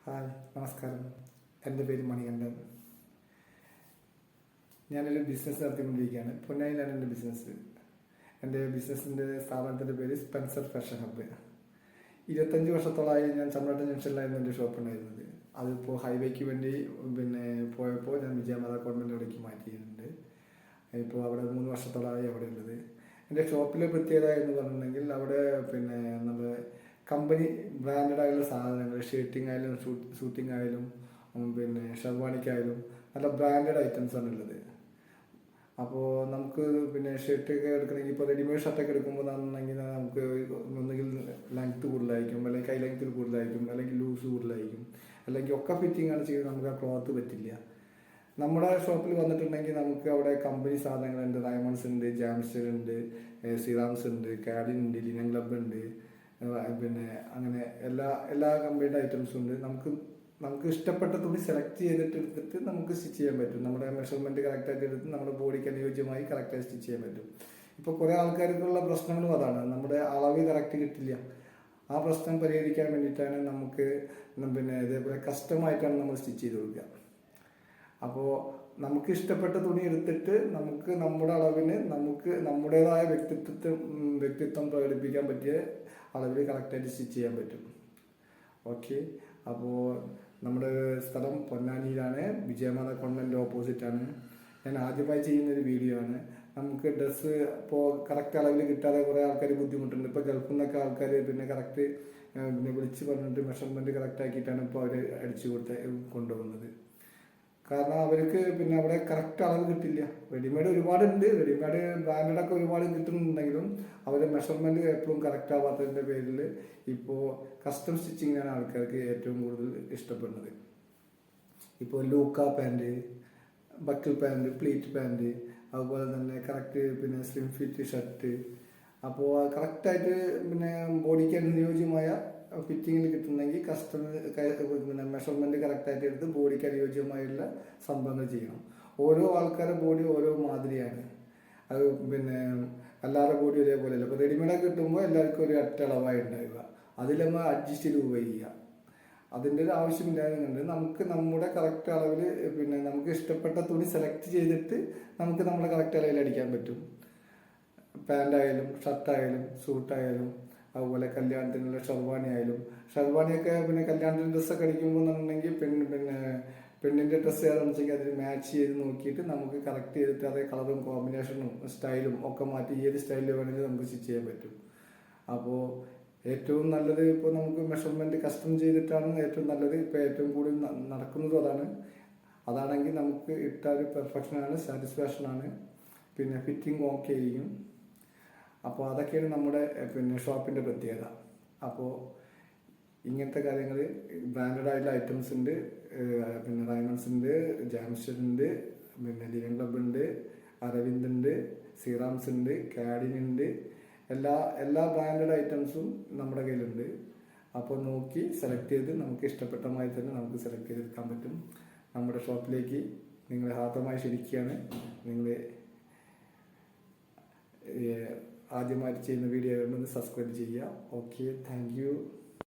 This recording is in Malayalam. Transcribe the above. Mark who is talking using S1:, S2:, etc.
S1: ഹായ്, നമസ്കാരം. എൻ്റെ പേര് മണികണ്ഠൻ. ഞാനൊരു ബിസിനസ് നടത്തിക്കൊണ്ടിരിക്കുകയാണ്. പൊന്നാനിയിലാണ് എൻ്റെ ബിസിനസ്. എൻ്റെ ബിസിനസ്സിൻ്റെ സ്ഥാപനത്തിൻ്റെ പേര് സ്പെൻസർ ഫാഷൻ ഹബ്ബ്. 25 വർഷത്തോളമായി ഞാൻ ചമ്രവട്ടം ജംഗ്ഷനിലായിരുന്നു എൻ്റെ ഷോപ്പ് ഉണ്ടായിരുന്നത്. അതിപ്പോൾ ഹൈവേക്ക് വേണ്ടി പോയപ്പോൾ ഞാൻ വിജയമാത ഗവൺമെൻറ് അവിടേക്ക് മാറ്റിയിട്ടുണ്ട്. ഇപ്പോൾ അവിടെ 3 വർഷത്തോളമായി അവിടെ ഉള്ളത്. എൻ്റെ ഷോപ്പിലെ പ്രത്യേകത എന്ന് പറഞ്ഞിട്ടുണ്ടെങ്കിൽ അവിടെ നമ്മൾ കമ്പനി ബ്രാൻഡഡ് ആയുള്ള സാധനങ്ങൾ, ഷർട്ടിങ് ആയാലും ഷൂട്ടിംഗ് ആയാലും ഷർവാണിക്കായാലും നല്ല ബ്രാൻഡഡ് ഐറ്റംസ് ആണ് ഉള്ളത്. അപ്പോൾ നമുക്ക് ഷർട്ടൊക്കെ എടുക്കണമെങ്കിൽ ഇപ്പോൾ റെഡിമെയ്ഡ് ഷർട്ടൊക്കെ എടുക്കുമ്പോൾ നമുക്ക് ഒന്നുകിൽ ലെങ്ത്ത് കൂടുതലായിരിക്കും, അല്ലെങ്കിൽ കൈ ലെങ്ത്തിൽ കൂടുതലായിരിക്കും, അല്ലെങ്കിൽ ലൂസ് കൂടുതലായിരിക്കും, അല്ലെങ്കിൽ ഒക്കെ ഫിറ്റിംഗ് ആണ് ചെയ്യുന്നത്. നമുക്ക് ആ ക്ലോത്ത് പറ്റില്ല. നമ്മുടെ ഷോപ്പിൽ വന്നിട്ടുണ്ടെങ്കിൽ നമുക്ക് അവിടെ കമ്പനി സാധനങ്ങളുണ്ട്. ഡയമണ്ട്സ് ഉണ്ട്, ജാംസ്റ്റർ ഉണ്ട്, സിറാംസ് ഉണ്ട്, കാഡിൻ ഉണ്ട്, ലിനൻ ക്ലബ് ഉണ്ട്, അങ്ങനെ എല്ലാ കമ്പനിയുടെ ഐറ്റംസും ഉണ്ട്. നമുക്ക് ഇഷ്ടപ്പെട്ട തുണി സെലക്ട് എടുത്തിട്ട് നമുക്ക് സ്റ്റിച്ച് ചെയ്യാൻ പറ്റും. നമ്മുടെ മെഷർമെൻറ്റ് കറക്റ്റായിട്ട് എടുത്ത് നമ്മുടെ ബോഡിക്ക് അനുയോജ്യമായി കറക്റ്റായി സ്റ്റിച്ച് ചെയ്യാൻ പറ്റും. ഇപ്പോൾ കുറേ ആൾക്കാർക്കുള്ള പ്രശ്നങ്ങളും അതാണ്, നമ്മുടെ അളവ് കറക്റ്റ് കിട്ടില്ല. ആ പ്രശ്നം പരിഹരിക്കാൻ വേണ്ടിയിട്ടാണ് നമുക്ക് ഇതേപോലെ കസ്റ്റമായിട്ടാണ് നമ്മൾ സ്റ്റിച്ച് ചെയ്ത് കൊടുക്കുക. അപ്പോൾ നമുക്ക് ഇഷ്ടപ്പെട്ട തുണി എടുത്തിട്ട് നമുക്ക് നമ്മുടെ അളവിന് നമുക്ക് നമ്മുടേതായ വ്യക്തിത്വം പ്രകടിപ്പിക്കാൻ പറ്റിയ അളവിൽ കറക്റ്റായിട്ട് സ്റ്റിച്ച് ചെയ്യാൻ പറ്റും. ഓക്കെ. അപ്പോൾ നമ്മുടെ സ്ഥലം പൊന്നാനിയിലാണ്, വിജയമാത കോൺവെൻറ്റ് ഓപ്പോസിറ്റാണ്. ഞാൻ ആദ്യമായി ചെയ്യുന്നൊരു വീഡിയോ ആണ്. നമുക്ക് ഡ്രസ്സ് ഇപ്പോൾ കറക്റ്റ് അളവിൽ കിട്ടാതെ കുറേ ആൾക്കാർ ബുദ്ധിമുട്ടുണ്ട്. ഇപ്പോൾ ഗൾഫിൽ നിന്നൊക്കെ ആൾക്കാർ കറക്റ്റ് വിളിച്ച് പറഞ്ഞിട്ട് മെഷർമെൻറ്റ് കറക്റ്റ് ആക്കിയിട്ടാണ് ഇപ്പോൾ അവർ അടിച്ചു കൊണ്ടുപോകുന്നത്. കാരണം അവർക്ക് അവിടെ കറക്റ്റ് അളവ് കിട്ടില്ല. റെഡിമെയ്ഡ് ഒരുപാടുണ്ട്, റെഡിമെയ്ഡ് ബ്രാൻഡഡൊക്കെ ഒരുപാട് കിട്ടുന്നുണ്ടെങ്കിലും അവർ മെഷർമെൻറ്റ് എപ്പോഴും കറക്റ്റ് ആവാത്തതിൻ്റെ പേരിൽ ഇപ്പോൾ കസ്റ്റം സ്റ്റിച്ചിങ്ങിനാണ് ആൾക്കാർക്ക് ഏറ്റവും കൂടുതൽ ഇഷ്ടപ്പെടുന്നത്. ഇപ്പോൾ ലൂക്ക pant, buckle pant, pleat pant, അതുപോലെ തന്നെ കറക്റ്റ് സ്ലിം ഫിറ്റ് ഷർട്ട്. അപ്പോൾ കറക്റ്റായിട്ട് ബോഡിക്ക് അനുയോജ്യമായ ഫിറ്റിങ്ങിൽ കിട്ടുന്നെങ്കിൽ മെഷർമെൻറ്റ് കറക്റ്റായിട്ട് എടുത്ത് ബോഡിക്ക് അനുയോജ്യമായുള്ള സംഭവങ്ങൾ ചെയ്യണം. ഓരോ ആൾക്കാരുടെ ബോഡി ഓരോ മാതിരിയാണ്. അത് എല്ലാവരുടെ ബോഡി ഒരേപോലെയല്ല. ഇപ്പോൾ റെഡിമെയ്ഡൊക്കെ കിട്ടുമ്പോൾ എല്ലാവർക്കും ഒരു ഒറ്റ അളവായി ഉണ്ടാവുക. അതിൽ നമ്മൾ അഡ്ജസ്റ്റ് ചെയ്ത് ചെയ്യുക. അതിൻ്റെ ഒരു ആവശ്യമില്ലാതെ നമുക്ക് നമ്മുടെ കറക്റ്റ് അളവിൽ നമുക്ക് ഇഷ്ടപ്പെട്ട തുണി സെലക്ട് ചെയ്തിട്ട് നമുക്ക് നമ്മുടെ കറക്റ്റ് അളവിൽ അടിക്കാൻ പറ്റും. പാൻ്റായാലും ഷർട്ടായാലും സൂട്ടായാലും അതുപോലെ കല്യാണത്തിനുള്ള ഷർവാണി ആയാലും. ഷർവാണിയൊക്കെ കല്യാണത്തിൻ്റെ ഡ്രസ്സൊക്കെ അടിക്കുമ്പോൾ എന്നുണ്ടെങ്കിൽ പെണ്ണിൻ്റെ ഡ്രസ്സ് ഏതാണെന്ന് വെച്ചെങ്കിൽ അതിന് മാച്ച് ചെയ്ത് നോക്കിയിട്ട് നമുക്ക് കറക്റ്റ് ചെയ്തിട്ട് അതേ കളറും കോമ്പിനേഷനും സ്റ്റൈലും ഒക്കെ മാറ്റി ഏത് സ്റ്റൈലിൽ വേണമെങ്കിലും നമുക്ക് സ്റ്റിച്ച് ചെയ്യാൻ പറ്റും. അപ്പോൾ ഏറ്റവും നല്ലത് ഇപ്പോൾ നമുക്ക് മെഷർമെൻറ്റ് കസ്റ്റം ചെയ്തിട്ടാണ് ഏറ്റവും നല്ലത്. ഇപ്പോൾ ഏറ്റവും കൂടുതൽ നടക്കുന്നതും അതാണെങ്കിൽ നമുക്ക് ഇട്ട ഒരു പെർഫെക്ഷനാണ്, സാറ്റിസ്ഫാക്ഷനാണ്, ഫിറ്റിംഗ് ഓക്കെ ചെയ്യും. അപ്പോൾ അതൊക്കെയാണ് നമ്മുടെ ഷോപ്പിൻ്റെ പ്രത്യേകത. അപ്പോൾ ഇങ്ങനത്തെ കാര്യങ്ങൾ ബ്രാൻഡഡ് ആയിട്ടുള്ള ഐറ്റംസ് ഉണ്ട്. ഡയമണ്ട്സ് ഉണ്ട്, ജാംസ്റ്റർ ഉണ്ട്, ലിനൻ ക്ലബ് ഉണ്ട്, അരവിന്ദ് ഉണ്ട്, സിറാംസ് ഉണ്ട്, കാഡിൻ ഉണ്ട്. എല്ലാ ബ്രാൻഡഡ് ഐറ്റംസും നമ്മുടെ കയ്യിലുണ്ട്. അപ്പോൾ നോക്കി സെലക്ട് ചെയ്ത് നമുക്ക് ഇഷ്ടപ്പെട്ടമായി തന്നെ നമുക്ക് സെലക്ട് ചെയ്തെടുക്കാൻ പറ്റും. നമ്മുടെ ഷോപ്പിലേക്ക് നിങ്ങൾ ഹാർദമായി ക്ഷണിക്കുകയാണ്. നിങ്ങൾ ആദ്യമായിട്ട് ചെയ്യുന്ന വീഡിയോ ആയതുകൊണ്ട് സബ്സ്ക്രൈബ് ചെയ്യുക. Okay, thank you.